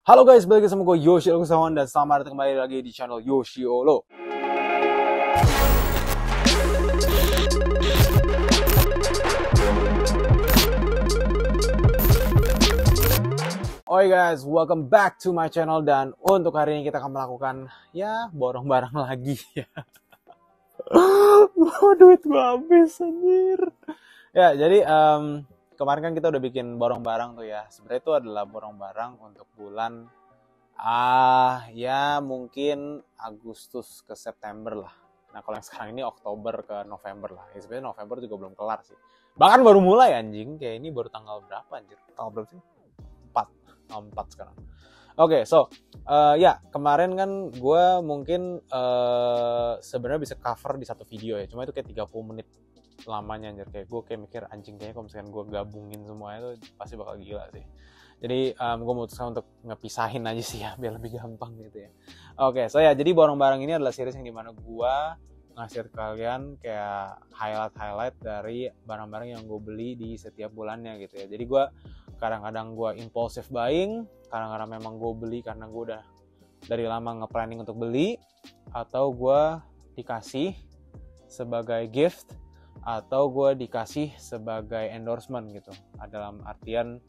Halo guys, balik lagi sama gue Yoshi Okusawan dan selamat datang kembali lagi di channel Yoshi Olo. Oi guys, welcome back to my channel dan untuk hari ini kita akan melakukan ya borong barang lagi ya. Duit gue habis anjir. Ya, jadi kemarin kan kita udah bikin borong barang tuh ya. Sebenarnya itu adalah borong barang untuk bulan ya mungkin Agustus ke September lah. Nah kalau yang sekarang ini Oktober ke November lah. Ya sebenarnya November juga belum kelar sih. Bahkan baru mulai anjing. Kayak ini baru tanggal berapa anjir? Tanggal berapa sih? 4 sekarang. Oke, ya kemarin kan gue mungkin sebenarnya bisa cover di satu video ya. Cuma itu kayak 30 menit lamanya anjir. Kayak gue kayak mikir anjing kayaknya kalau misalkan gue gabungin semuanya itu pasti bakal gila sih. Jadi gue memutuskan untuk ngepisahin aja sih ya biar lebih gampang gitu ya. Oke, jadi borong barang ini adalah series yang dimana gue ngasih ke kalian kayak highlight dari barang-barang yang gue beli di setiap bulannya gitu ya. Jadi gue kadang-kadang gue impulsive buying, kadang-kadang memang gue beli karena gue udah dari lama nge-planning untuk beli, atau gue dikasih sebagai gift, atau gue dikasih sebagai endorsement gitu. Dalam artian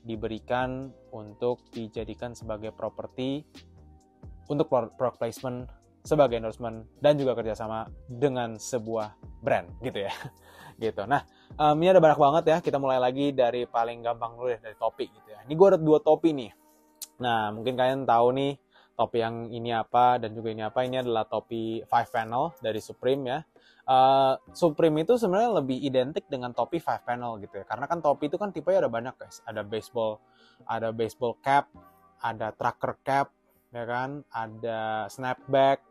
diberikan untuk dijadikan sebagai properti untuk product placement, sebagai endorsement, dan juga kerjasama dengan sebuah brand gitu ya. Gitu. Nah, ini ada banyak banget ya. Kita mulai lagi dari paling gampang dulu deh, dari topi gitu ya. Ini gue ada 2 topi nih. Nah, mungkin kalian tahu nih topi yang ini apa dan juga ini apa. Ini adalah topi 5 panel dari Supreme ya. Supreme itu sebenarnya lebih identik dengan topi 5 panel gitu ya. Karena kan topi itu kan tipenya ada banyak guys. Ada baseball cap, ada trucker cap, ya kan? Ada snapback,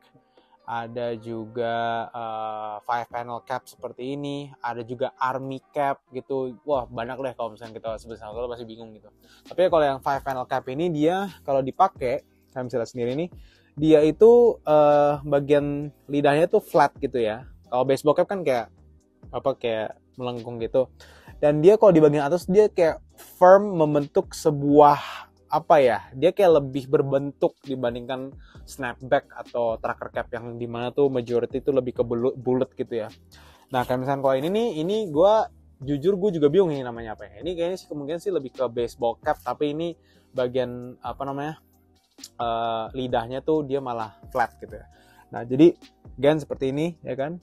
ada juga 5 panel cap seperti ini, ada juga army cap gitu. Wah, banyak deh kalau misalnya kita sebut satu pasti bingung gitu. Tapi kalau yang 5 panel cap ini dia kalau dipakai, kalian bisa lihat sendiri nih, dia itu bagian lidahnya tuh flat gitu ya. Kalau baseball cap kan kayak melengkung gitu. Dan dia kalau di bagian atas dia kayak firm membentuk sebuah dia kayak lebih berbentuk dibandingkan snapback atau trucker cap yang dimana tuh majority itu lebih ke bulat gitu ya. Nah kayak misalnya kalau ini nih, ini gue juga bingung ini namanya apa ya. Ini kayaknya sih kemungkinan sih lebih ke baseball cap, tapi ini bagian lidahnya tuh dia malah flat gitu ya. Nah jadi gen seperti ini ya kan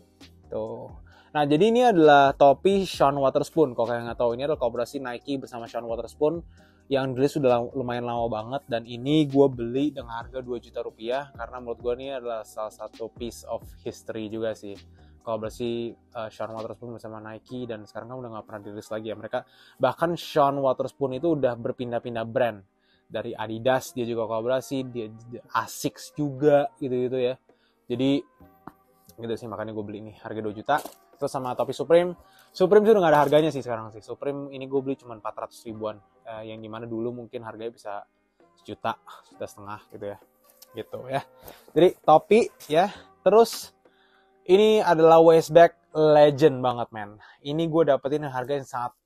tuh. Nah jadi ini adalah topi Sean Wotherspoon. Kalau kalian nggak tahu, ini adalah kolaborasi Nike bersama Sean Wotherspoon yang dirilis sudah lumayan lama banget, dan ini gue beli dengan harga 2 juta rupiah karena menurut gue ini adalah salah satu piece of history juga sih. Kolaborasi Sean Wotherspoon bersama Nike, dan sekarang kan udah nggak pernah dirilis lagi ya mereka. Bahkan Sean Wotherspoon itu udah berpindah-pindah brand, dari Adidas dia juga kolaborasi, dia Asics juga gitu-gitu ya. Jadi gitu sih, makanya gue beli ini harga 2 juta. Terus sama topi Supreme sih udah gak ada harganya sih sekarang sih. Supreme ini gue beli cuma 400 ribuan, yang dimana dulu mungkin harganya bisa 1 juta, 1,5 gitu ya. Gitu ya. Jadi topi ya. Terus ini adalah waist bag legend banget men. Ini gue dapetin harga yang sangat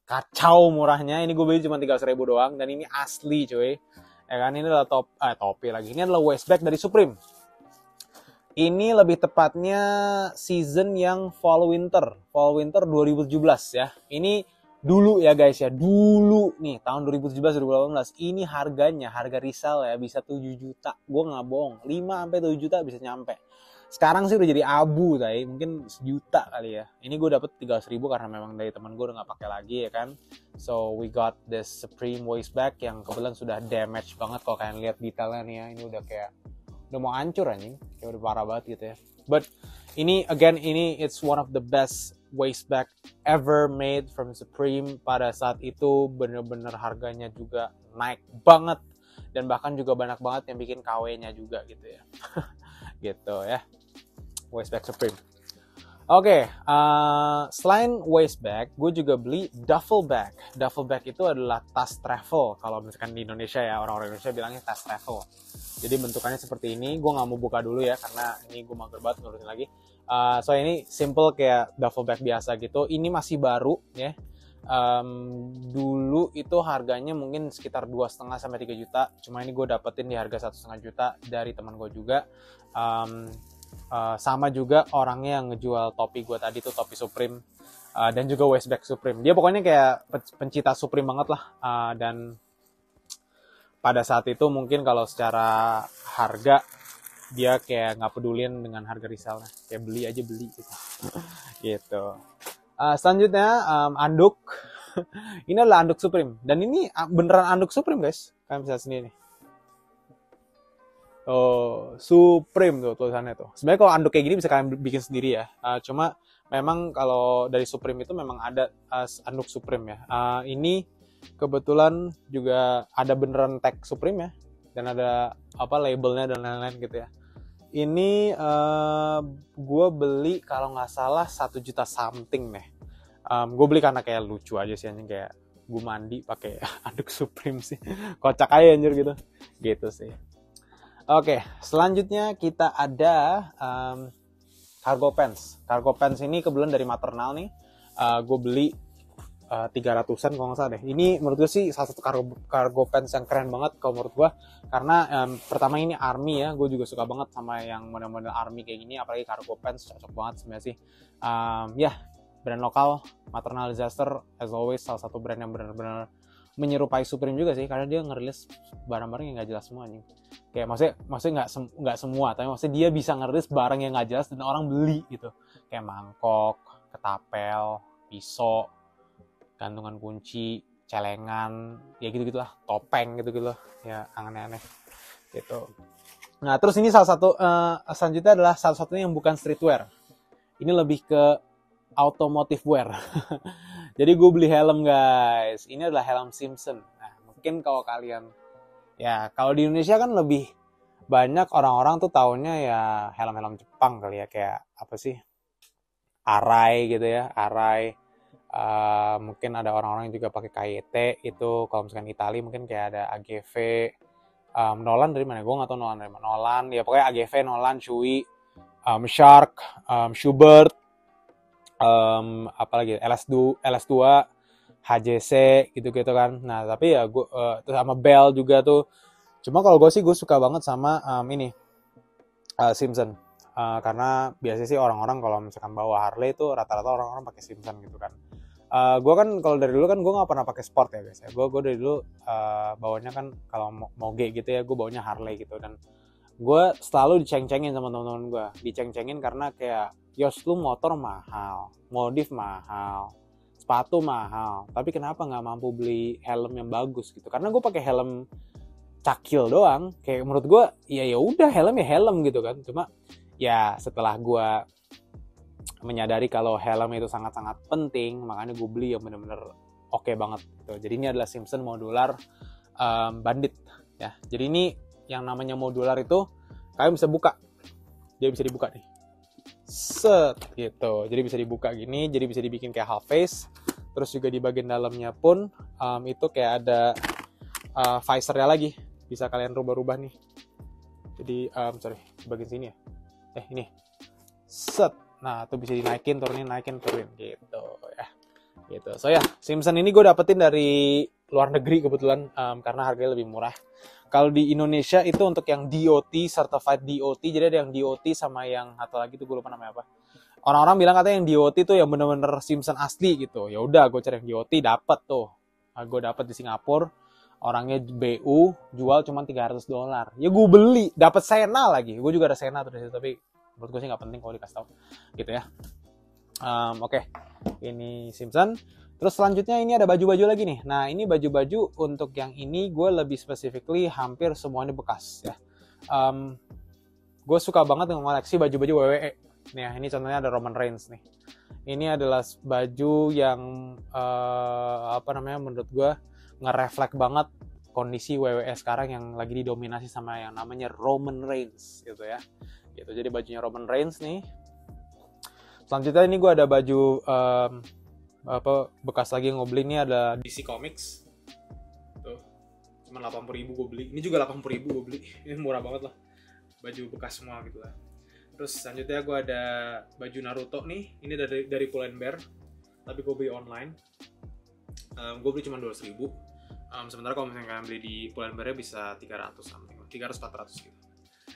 kacau murahnya. Ini gue beli cuma 300 ribu doang, dan ini asli cuy. Ya kan, ini adalah topi lagi. Ini adalah waist bag dari Supreme. Ini lebih tepatnya season yang fall winter 2017 ya. Ini dulu ya guys ya, dulu nih tahun 2017-2018 ini harga resell ya bisa 7 juta. Gue nggak bohong, 5-7 juta bisa nyampe. Sekarang sih udah jadi abu tadi, mungkin 1 juta kali ya. Ini gue dapet 300 ribu karena memang dari teman gue udah nggak pakai lagi ya kan. So we got this Supreme waist bag yang kebetulan sudah damage banget. Kalau kalian lihat detailnya nih ya, ini udah mau hancur anjing, kayak udah parah banget gitu ya. But ini it's one of the best waist bag ever made from Supreme. Pada saat itu bener-bener harganya juga naik banget, dan bahkan juga banyak banget yang bikin KW-nya juga gitu ya. Gitu ya, waist bag Supreme. Oke, selain waist bag, gue juga beli duffel bag. Duffel bag itu adalah tas travel. Kalau misalkan di Indonesia ya, orang-orang Indonesia bilangnya tas travel. Jadi bentukannya seperti ini. Gue nggak mau buka dulu ya, karena ini gue mager banget ngurusin lagi. So ini simple kayak duffel bag biasa gitu. Ini masih baru ya. Dulu itu harganya mungkin sekitar 2,5 sampai 3 juta. Cuma ini gue dapetin di harga 1,5 juta dari teman gue juga. Sama juga orangnya yang ngejual topi gue tadi tuh, topi Supreme. Dan juga waistbag Supreme. Dia pokoknya kayak pencinta Supreme banget lah. Dan pada saat itu mungkin kalau secara harga dia kayak nggak pedulin dengan harga resellnya, kayak beli aja beli gitu. Gitu. Selanjutnya anduk. Ini adalah anduk Supreme dan ini beneran anduk Supreme guys. Kalian bisa sendiri nih. Oh, Supreme tuh tulisannya tuh. Sebenarnya kalau anduk kayak gini bisa kalian bikin sendiri ya. Cuma memang kalau dari Supreme itu memang ada anduk Supreme ya. Ini kebetulan juga ada beneran tag Supreme ya, dan ada apa labelnya dan lain-lain gitu ya. Ini gue beli kalau nggak salah 1 juta something nih. Gue beli karena kayak lucu aja sih, anjing, kayak gue mandi pakai anduk Supreme sih. Kocak aja anjir gitu. Gitu sih. Oke, selanjutnya kita ada cargo pants. Cargo pants ini kebetulan dari Maternal nih. Gue beli 300-an kalau nggak salah deh. Ini menurut gue sih salah satu cargo pants yang keren banget kalau menurut gue. Karena pertama ini army ya, gue juga suka banget sama yang model-model army kayak gini. Apalagi cargo pants cocok banget sebenarnya sih. Brand lokal, Maternal Disaster, as always salah satu brand yang benar-benar menyerupai Supreme juga sih. Karena dia ngerilis barang-barang yang nggak jelas semua nih. Kayak maksudnya nggak semua, tapi maksudnya dia bisa ngerilis barang yang nggak jelas dan orang beli gitu. Kayak mangkok, ketapel, pisau, gantungan kunci, celengan, ya gitu-gitu lah, topeng gitu-gitu lah, ya aneh-aneh gitu. Nah terus ini salah satu, selanjutnya adalah salah satunya yang bukan streetwear. Ini lebih ke automotive wear. Jadi gue beli helm guys, ini adalah helm Simpson. Nah mungkin kalau kalian, ya kalau di Indonesia kan lebih banyak orang-orang tuh taunya ya helm-helm Jepang kali ya, kayak apa sih, Arai gitu ya, Arai. Mungkin ada orang-orang yang juga pakai KYT itu. Kalau misalkan Itali mungkin kayak ada AGV, Nolan dari mana? Gue nggak tahu Nolan dari mana. Nolan, ya pokoknya AGV, Nolan, Shui, Shark, Schubert, apalagi LS2, HJC gitu-gitu kan. Nah tapi ya gue terus sama Bell juga tuh. Cuma kalau gue sih gue suka banget sama ini Simpson. Karena biasanya sih orang-orang kalau misalkan bawa Harley itu rata-rata orang-orang pakai Simpson gitu kan. Gue kan kalau dari dulu kan gue nggak pernah pakai sport ya guys ya. Gue dari dulu bawanya kan kalau mau G gitu ya, gue bawanya Harley gitu. Dan gue selalu diceng-cengin sama teman-teman gue, diceng-cengin karena kayak, Yos lu motor mahal, modif mahal, sepatu mahal, tapi kenapa nggak mampu beli helm yang bagus gitu? Karena gue pakai helm cakil doang, kayak menurut gue ya udah helm ya helm gitu kan. Cuma ya setelah gue menyadari kalau helm itu sangat-sangat penting, makanya gue beli yang bener-bener oke banget gitu. Jadi ini adalah Simpson modular Bandit ya. Jadi ini yang namanya modular itu kalian bisa buka, dia bisa dibuka nih, set gitu. Jadi bisa dibuka gini, jadi bisa dibikin kayak half face. Terus juga di bagian dalamnya pun itu kayak ada visornya lagi, bisa kalian rubah-rubah nih. Jadi di bagian sini ya, ini set. Nah, itu bisa dinaikin, turunin, naikin, turunin gitu ya. Gitu. So ya, Simpson ini gue dapetin dari luar negeri kebetulan karena harganya lebih murah. Kalau di Indonesia itu untuk yang DOT, certified DOT, jadi ada yang DOT sama yang atau lagi tuh gue lupa namanya apa. Orang-orang bilang katanya yang DOT tuh yang bener-bener Simpson asli gitu. Ya udah, gue cari yang DOT, dapet tuh. Gue dapet di Singapura. Orangnya BU, jual cuma $300. Ya gue beli, dapet Sena lagi. Gue juga ada Sena tuh di situ, tapi menurut gue sih nggak penting kalau dikasih tahu gitu ya. Oke. Ini Simpson. Terus selanjutnya ini ada baju-baju lagi nih. Nah ini baju-baju untuk yang ini gue lebih specifically hampir semuanya bekas ya. Gue suka banget mengoleksi baju-baju WWE. Nih ya, ini contohnya ada Roman Reigns nih. Ini adalah baju yang menurut gue nge-reflect banget kondisi WWE sekarang yang lagi didominasi sama yang namanya Roman Reigns gitu ya. Gitu. Jadi bajunya Roman Reigns nih. Selanjutnya ini gue ada baju bekas lagi yang gue beli. Ini ada DC Comics. Tuh. Cuma 80.000 gue beli. Ini juga 80.000 gue beli. Ini murah banget lah. Baju bekas semua gitu lah. Terus selanjutnya gue ada baju Naruto nih. Ini dari Pull&Bear. Tapi gue beli online. Gue beli cuma 200.000. Sementara kalau misalnya kalian beli di Pull&Bear bisa 300 something, 300-400 gitu.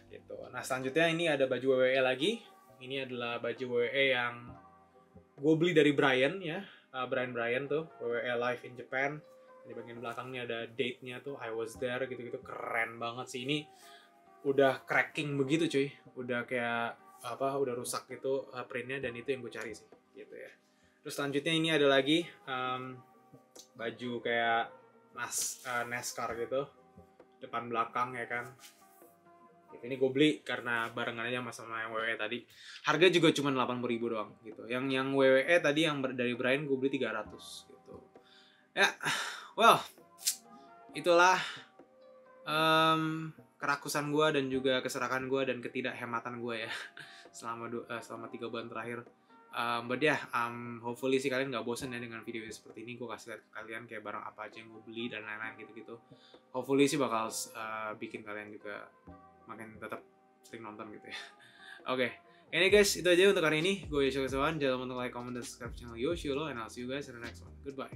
Gitu. Nah selanjutnya ini ada baju WWE lagi. Ini adalah baju WWE yang gue beli dari Brian ya, Brian tuh, WWE Live in Japan. Di bagian belakangnya ada date-nya tuh, I was there gitu-gitu, keren banget sih. Ini udah cracking begitu cuy, udah kayak apa, udah rusak gitu printnya, dan itu yang gue cari sih gitu ya. Terus selanjutnya ini ada lagi baju kayak NASCAR gitu, depan belakang ya kan. Ini gue beli karena barengan aja sama yang WWE tadi. Harga juga cuma 80.000 doang gitu. Yang WWE tadi yang dari Brian gue beli 300 gitu. Ya, well, itulah kerakusan gue dan juga keserakan gue dan ketidakhematan gue ya selama 3 bulan terakhir. But yeah, hopefully sih kalian gak bosan ya dengan video seperti ini. Gue kasih lihat ke kalian kayak barang apa aja yang gue beli dan lain-lain gitu-gitu. Hopefully sih bakal bikin kalian juga makin tetap sering nonton gitu ya. Oke, ini guys, itu aja untuk hari ini. Gue Yosho Kesawan. Jangan lupa untuk like, comment, dan subscribe channel Yoshio, and I'll see you guys in the next one. Goodbye.